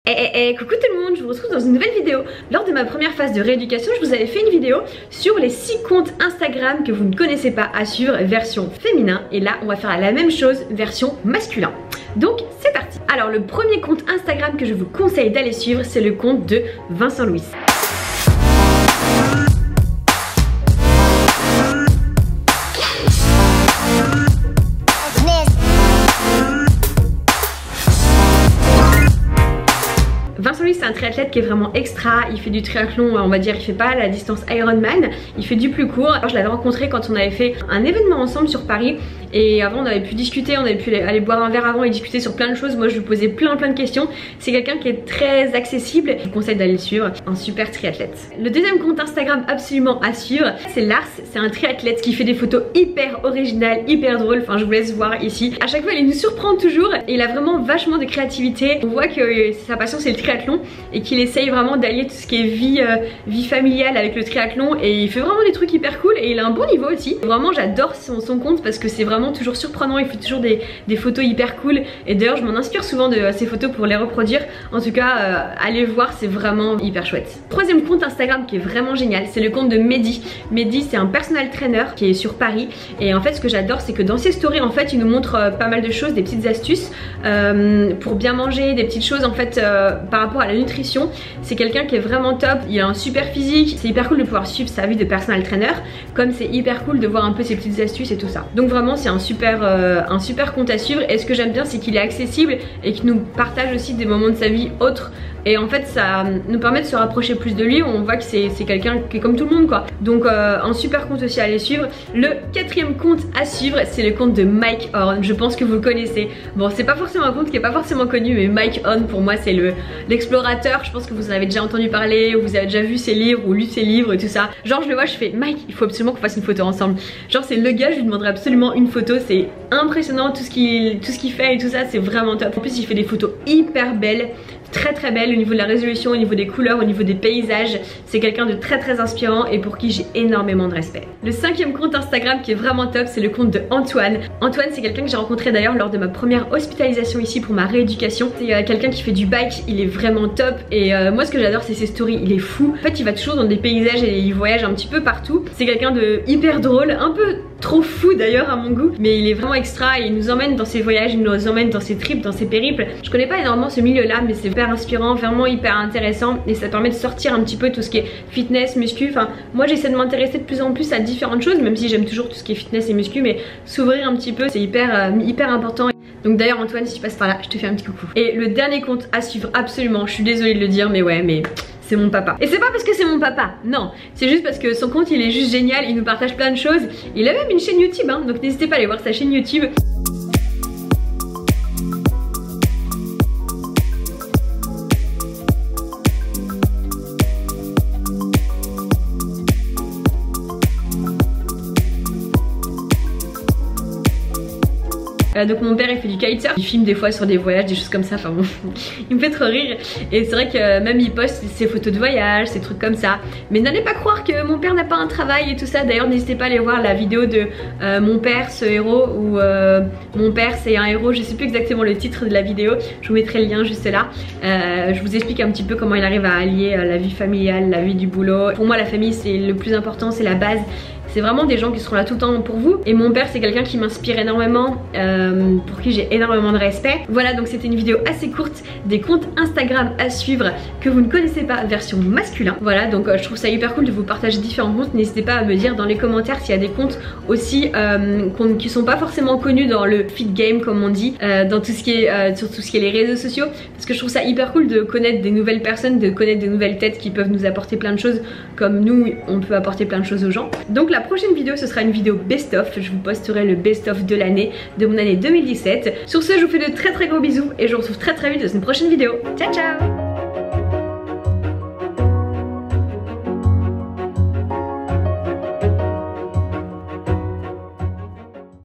Coucou tout le monde, je vous retrouve dans une nouvelle vidéo. Lors de ma première phase de rééducation, je vous avais fait une vidéo sur les 6 comptes Instagram que vous ne connaissez pas à suivre version féminin. Et là, on va faire la même chose version masculin. Donc c'est parti. Alors le premier compte Instagram que je vous conseille d'aller suivre, c'est le compte de Vincent Louis. Vincent Louis, c'est un triathlète qui est vraiment extra. Il fait du triathlon, on va dire, il fait pas la distance Ironman, il fait du plus court. Alors, je l'avais rencontré quand on avait fait un événement ensemble sur Paris. Et avant on avait pu discuter, on avait pu aller boire un verre avant et discuter sur plein de choses. Moi je lui posais plein de questions. C'est quelqu'un qui est très accessible. Je vous conseille d'aller le suivre, un super triathlète. Le deuxième compte Instagram absolument à suivre, c'est Lars. C'est un triathlète qui fait des photos hyper originales, hyper drôles. Enfin je vous laisse voir ici. À chaque fois il nous surprend toujours et il a vraiment vachement de créativité. On voit que sa passion c'est le triathlon et qu'il essaye vraiment d'allier tout ce qui est vie familiale avec le triathlon. Et il fait vraiment des trucs hyper cool et il a un bon niveau aussi. Vraiment j'adore son compte parce que c'est vraiment toujours surprenant, il fait toujours des photos hyper cool et d'ailleurs je m'en inspire souvent de ces photos pour les reproduire. En tout cas allez voir, c'est vraiment hyper chouette. Troisième compte Instagram qui est vraiment génial, c'est le compte de Mehdi. Mehdi c'est un personal trainer qui est sur Paris et en fait ce que j'adore c'est que dans ses stories en fait il nous montre pas mal de choses, des petites astuces pour bien manger, des petites choses en fait par rapport à la nutrition. C'est quelqu'un qui est vraiment top, il a un super physique, c'est hyper cool de pouvoir suivre sa vie de personal trainer comme c'est hyper cool de voir un peu ses petites astuces et tout ça. Donc vraiment c'est un super compte à suivre et ce que j'aime bien c'est qu'il est accessible et qu'il nous partage aussi des moments de sa vie autres et en fait ça nous permet de se rapprocher plus de lui. On voit que c'est quelqu'un qui est comme tout le monde quoi. Donc un super compte aussi à aller suivre. Le quatrième compte à suivre c'est le compte de Mike Horn. Je pense que vous le connaissez. Bon c'est pas forcément un compte qui est pas forcément connu mais Mike Horn pour moi c'est l'explorateur. Je pense que vous en avez déjà entendu parler ou vous avez déjà vu ses livres ou lu ses livres et tout ça. Genre je le vois, je fais Mike il faut absolument qu'on fasse une photo ensemble. Genre c'est le gars, je lui demanderai absolument une photo. C'est impressionnant tout ce qu'il fait et tout ça, c'est vraiment top. En plus il fait des photos hyper belles, très belles au niveau de la résolution, au niveau des couleurs, au niveau des paysages. C'est quelqu'un de très inspirant et pour qui j'ai énormément de respect. Le cinquième compte Instagram qui est vraiment top, c'est le compte de Antoine. Antoine c'est quelqu'un que j'ai rencontré d'ailleurs lors de ma première hospitalisation ici pour ma rééducation. C'est quelqu'un qui fait du bike, il est vraiment top et moi ce que j'adore c'est ses stories, il est fou. En fait il va toujours dans des paysages et il voyage un petit peu partout. C'est quelqu'un de hyper drôle, un peu trop fou d'ailleurs à mon goût, mais il est vraiment extra et il nous emmène dans ses voyages, il nous emmène dans ses trips, dans ses périples. Je connais pas énormément ce milieu là mais c'est hyper inspirant, vraiment hyper intéressant et ça permet de sortir un petit peu tout ce qui est fitness, muscu. Enfin moi j'essaie de m'intéresser de plus en plus à différentes choses même si j'aime toujours tout ce qui est fitness et muscu, mais s'ouvrir un petit peu c'est hyper important. Donc d'ailleurs Antoine si tu passes par là je te fais un petit coucou. Et le dernier compte à suivre absolument, je suis désolée de le dire mais ouais mais c'est mon papa. Et c'est pas parce que c'est mon papa, non. C'est juste parce que son compte il est juste génial, il nous partage plein de choses. Il a même une chaîne YouTube hein, donc n'hésitez pas à aller voir sa chaîne YouTube. Donc mon père il fait du kitesurf, il filme des fois sur des voyages, des choses comme ça, enfin bon, il me fait trop rire. Et c'est vrai que même il poste ses photos de voyage, ses trucs comme ça. Mais n'allez pas croire que mon père n'a pas un travail et tout ça. D'ailleurs n'hésitez pas à aller voir la vidéo de mon père, ce héros, ou mon père c'est un héros, je sais plus exactement le titre de la vidéo. Je vous mettrai le lien juste là. Je vous explique un petit peu comment il arrive à allier la vie familiale, la vie du boulot. Pour moi la famille c'est le plus important, c'est la base. C'est vraiment des gens qui seront là tout le temps pour vous. Et mon père c'est quelqu'un qui m'inspire énormément, pour qui j'ai énormément de respect. Voilà donc c'était une vidéo assez courte des comptes Instagram à suivre que vous ne connaissez pas version masculin. Voilà donc je trouve ça hyper cool de vous partager différents comptes. N'hésitez pas à me dire dans les commentaires s'il y a des comptes aussi qui sont pas forcément connus dans le fit game comme on dit, dans tout ce qui est sur tout ce qui est les réseaux sociaux, parce que je trouve ça hyper cool de connaître des nouvelles personnes, de connaître des nouvelles têtes qui peuvent nous apporter plein de choses comme nous on peut apporter plein de choses aux gens. Donc la prochaine vidéo ce sera une vidéo best of, je vous posterai le best of de l'année, de mon année 2017. Sur ce je vous fais de très gros bisous et je vous retrouve très vite dans une prochaine vidéo. Ciao ciao.